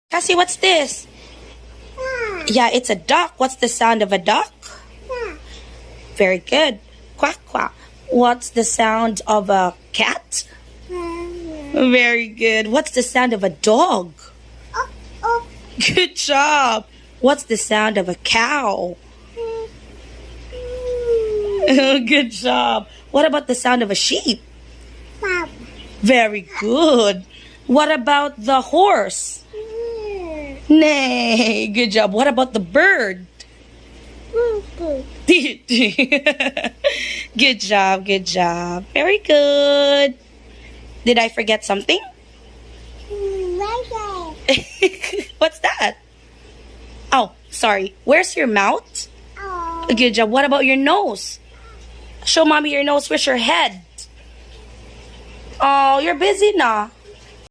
Cassie, what's this? Yeah, it's a duck. What's the sound of a duck? Very good. Quack, quack. What's the sound of a cat? Very good. What's the sound of a dog? Good job. What's the sound of a cow? Good job. What about the sound of a sheep? Very good. What about the horse? Nay. Good job. What about the bird? Good job. Good job. Very good. Did I forget something? What's that? Oh, sorry. Where's your mouth? Good job. What about your nose? Show mommy your nose. Where's your head? Oh, you're busy now.